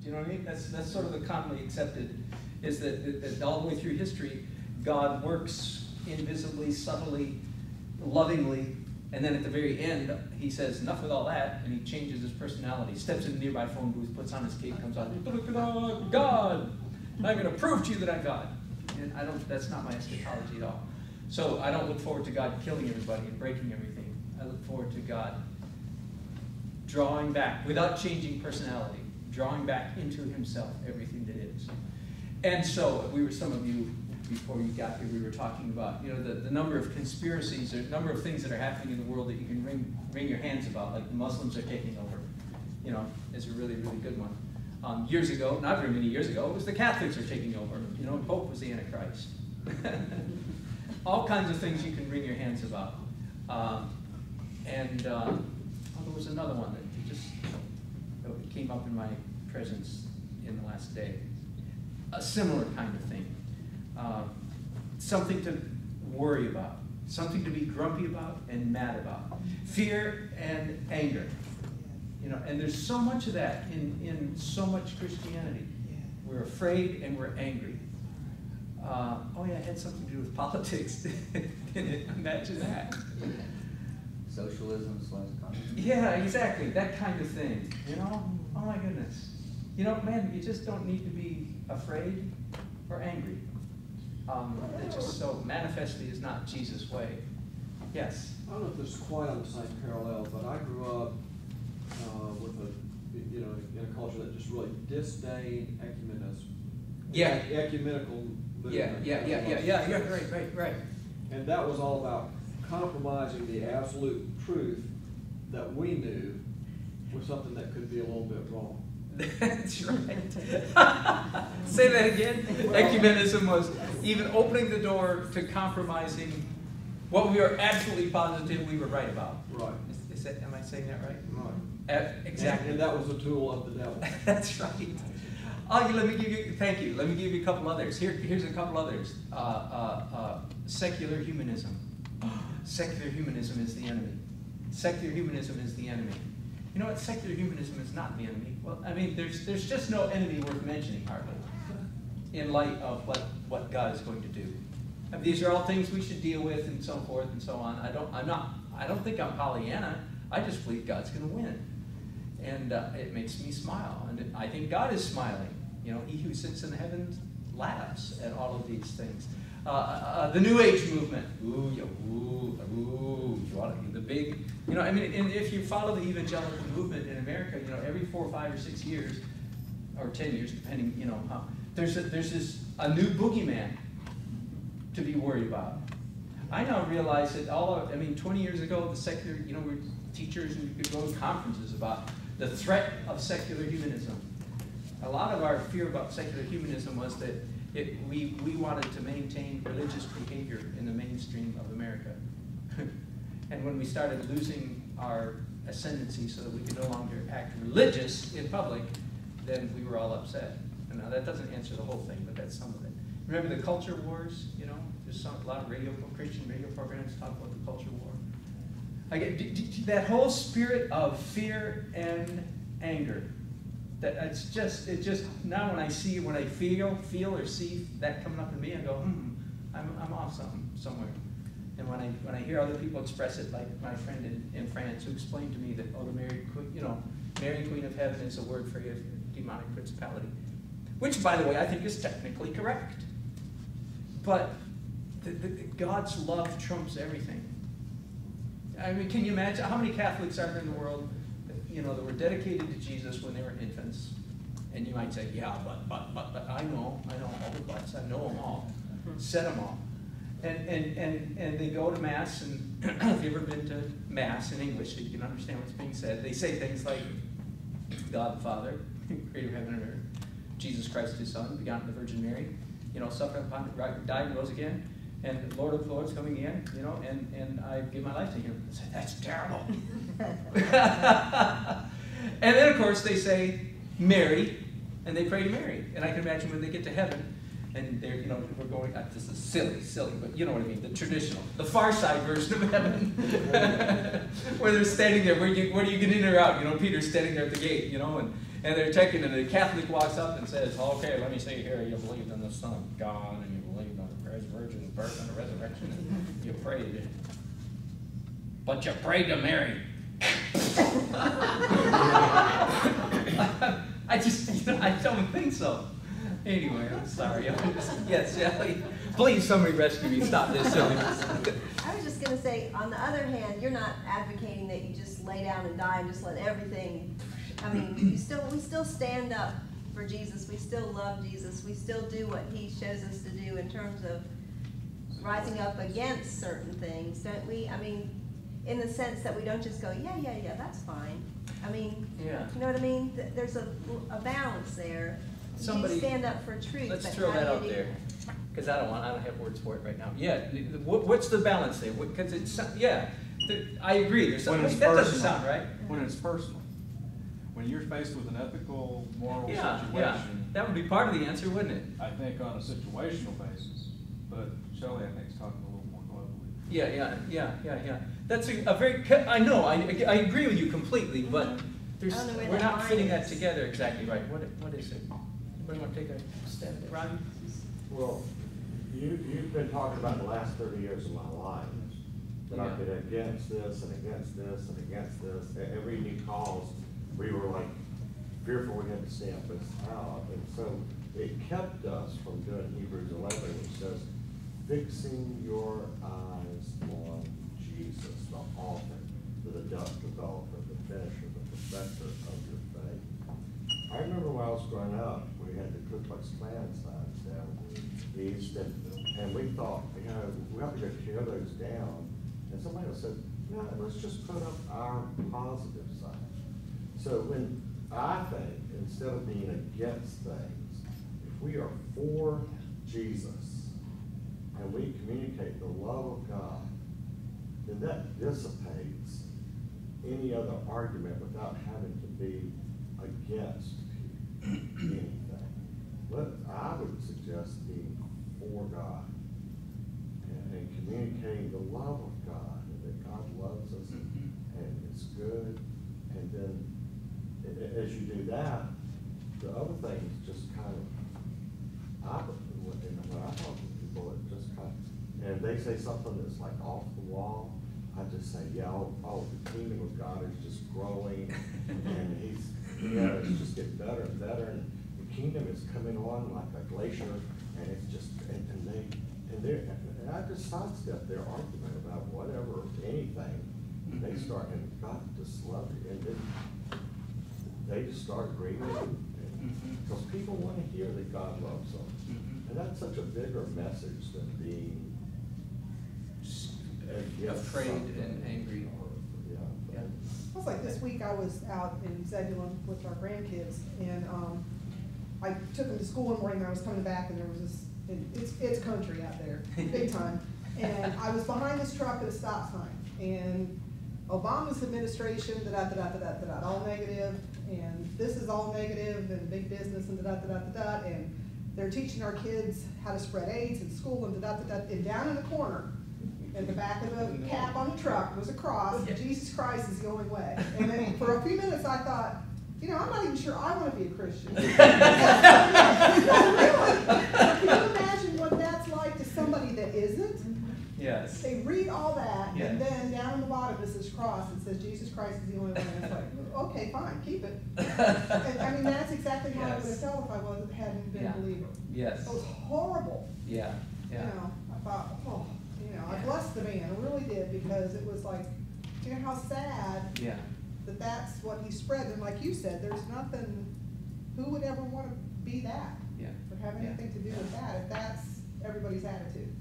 Do you know what I mean? That's sort of the commonly accepted, is that all the way through history, God works invisibly, subtly, lovingly, and then at the very end, he says, enough with all that, and he changes his personality, steps in the nearby phone booth, puts on his cape, comes out, look at God! I'm going to prove to you that I'm God. And that's not my eschatology at all. So I don't look forward to God killing everybody and breaking everything. I look forward to God drawing back, without changing personality, drawing back into himself everything that is. And so, some of you, before you got here, we were talking about, the number of conspiracies, or number of things that are happening in the world that you can wring your hands about, like the Muslims are taking over, is a really, really good one. Years ago, not very many years ago, it was the Catholics are taking over. Pope was the Antichrist. All kinds of things you can wring your hands about. There was another one that just came up in my presence in the last day. A similar kind of thing. Something to worry about. Something to be grumpy about and mad about. Fear and anger. And there's so much of that in so much Christianity. We're afraid and we're angry. Oh yeah, it had something to do with politics. Imagine that. Socialism / communism. Yeah, exactly. That kind of thing. Oh my goodness. Man, you just don't need to be afraid or angry. It just so manifestly is not Jesus' way. Yes? I don't know if this is quite on the same parallel, but I grew up in a culture that just really disdained ecumenism. Yeah. Ecumenical movement. Yeah, right. And that was all about compromising the absolute truth that we knew with something that could be a little bit wrong. That's right. Say that again. Ecumenism was even opening the door to compromising what we were absolutely positive we were right about. Right. Am I saying that right? Right. Exactly. And that was a tool of the devil. That's right. Thank you. Let me give you a couple others. Here's a couple others. Secular humanism. Secular humanism is the enemy. Secular humanism is the enemy. You know what? Secular humanism is not the enemy. Well, I mean, there's just no enemy worth mentioning, hardly, in light of what God is going to do. I mean, these are all things we should deal with, and so forth and so on. I don't think I'm Pollyanna. I just believe God's going to win, and it makes me smile. And I think God is smiling. He who sits in the heavens laughs at all of these things. The New Age movement. The big, and if you follow the evangelical movement in America, every 4 or 5 or 6 years, or 10 years, depending, there's a new boogeyman to be worried about. I now realize that 20 years ago, the secular, we were teachers and we could go to conferences about the threat of secular humanism. A lot of our fear about secular humanism was that we wanted to maintain religious behavior in the mainstream of America. And when we started losing our ascendancy so that we could no longer act religious in public, then we were all upset. And now that doesn't answer the whole thing, but that's some of it. Remember the culture wars? There's a lot of Christian radio programs talk about the culture war. That whole spirit of fear and anger. It just now when I feel or see that coming up in me, I go, I'm off somewhere. And when I hear other people express it, like my friend in France who explained to me that the Mary Queen of Heaven is a word for a demonic principality, which by the way I think is technically correct. But God's love trumps everything. I mean, can you imagine how many Catholics are there in the world that were dedicated to Jesus when they were infants? And you might say, yeah, but I know all the buts. I know them all. Said them all. And they go to Mass, and if you've ever been to Mass in English, so you can understand what's being said, they say things like, God the Father, creator of heaven and earth, Jesus Christ his Son, begotten of the Virgin Mary, suffered upon it, died and rose again, and the Lord of Lords coming in, and I give my life to him. I say, that's terrible. And then, of course, they say Mary, and they pray to Mary. And I can imagine when they get to heaven, and they're, you know, we're going, this is silly, but you know what I mean, the traditional, the Far Side version of heaven, where they're standing there, where do you get in or out? You know, Peter's standing there at the gate, you know, and they're checking, and the Catholic walks up and says, okay, let me see here, you believe in the Son of God, and you believe in the Virgin's birth and the resurrection, and you prayed. But you prayed to Mary. I don't think so. Anyway, I'm sorry. Yes, Sally. Please, somebody rescue me. Stop this silliness. I was just going to say, on the other hand, you're not advocating that you just lay down and die and just let everything. I mean, we still stand up for Jesus. We still love Jesus. We still do what he shows us to do in terms of rising up against certain things, don't we? I mean, in the sense that we don't just go, yeah, that's fine. I mean, yeah. You know what I mean? There's a balance there. Somebody, you stand up for truth. Let's throw that out there, because I don't have words for it right now. Yeah, what's the balance there? Because it's, yeah, I agree. There's something that doesn't sound right. When it's personal, when you're faced with an ethical, moral situation. Yeah, that would be part of the answer, wouldn't it? I think on a situational basis, but Shelley, I think, is talking a little more globally. Yeah. That's a very. I know. I agree with you completely, but we're not fitting that together exactly right. What is it? Anybody want to take a stab at it, Robbie? Well, you've been talking about the last 30 years of my life. That I've been against this and against this and against this. Every new cause, we were like fearful we had to stamp this out. And so it kept us from doing Hebrews 11, which says, fixing your eyes on Jesus, the author, the developer, the finisher, the perfecter of your faith. I remember when I was growing up, we had the Ku Klux Klan signs down east, and we thought, you know, we have to go tear those down. And somebody said, no, let's just put up our positive side. So when I think, instead of being against things, if we are for Jesus and we communicate the love of God, then that dissipates any other argument without having to be against anything. But I would suggest being for God and communicating the love of God, and that God loves us and it's good. And then as you do that, the other things just kind of, when I talk to people, it just kind of, and if they say something that's like off the wall, I just say, yeah, the kingdom of God is just growing, and it's just getting better and better, and the kingdom is coming on like a glacier, and it's just, and I just sidestep their argument about whatever, anything. They start, and God just loves it, and then they just start agreeing with it, because people want to hear that God loves them, and that's such a bigger message than being afraid and angry. Yeah. It was like this week I was out in Zebulon with our grandkids, and I took them to school one morning, and I was coming back, and there was this, it's country out there, big time, and I was behind this truck at a stop sign, and Obama's administration, all negative, and this is all negative, and big business, and and they're teaching our kids how to spread AIDS in school, and and down in the corner, in the back of the cap on the truck was a cross, Jesus Christ is the only way. And then for a few minutes I thought, you know, I'm not even sure I want to be a Christian. Really? Can you imagine what that's like to somebody that isn't? Yes. They read all that, and then down on the bottom is this cross that says Jesus Christ is the only way. And it's like, okay, fine, keep it. And, I mean, that's exactly how I would have felt if I hadn't been a believer. Yes. It was horrible. Yeah. You know, I thought, oh. You know, I blessed the man, I really did, because it was like, you know how sad that that's what he spread. And like you said, there's nothing, who would ever want to be that? Or have anything to do with that, if that's everybody's attitude.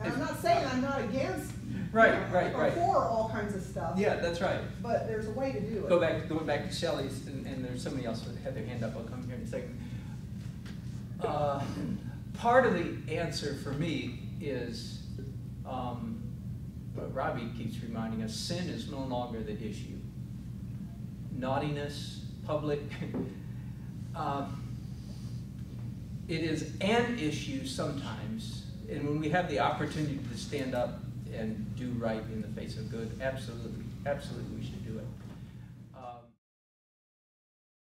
And I'm not saying I'm not against, or for all kinds of stuff. Yeah, that's right. But there's a way to do it. Going back to Shelley's, and there's somebody else that had their hand up, I'll come here in a second. Part of the answer for me is, but Robbie keeps reminding us, sin is no longer the issue. Naughtiness, public, it is an issue sometimes, and when we have the opportunity to stand up and do right in the face of good, absolutely, absolutely we should do it.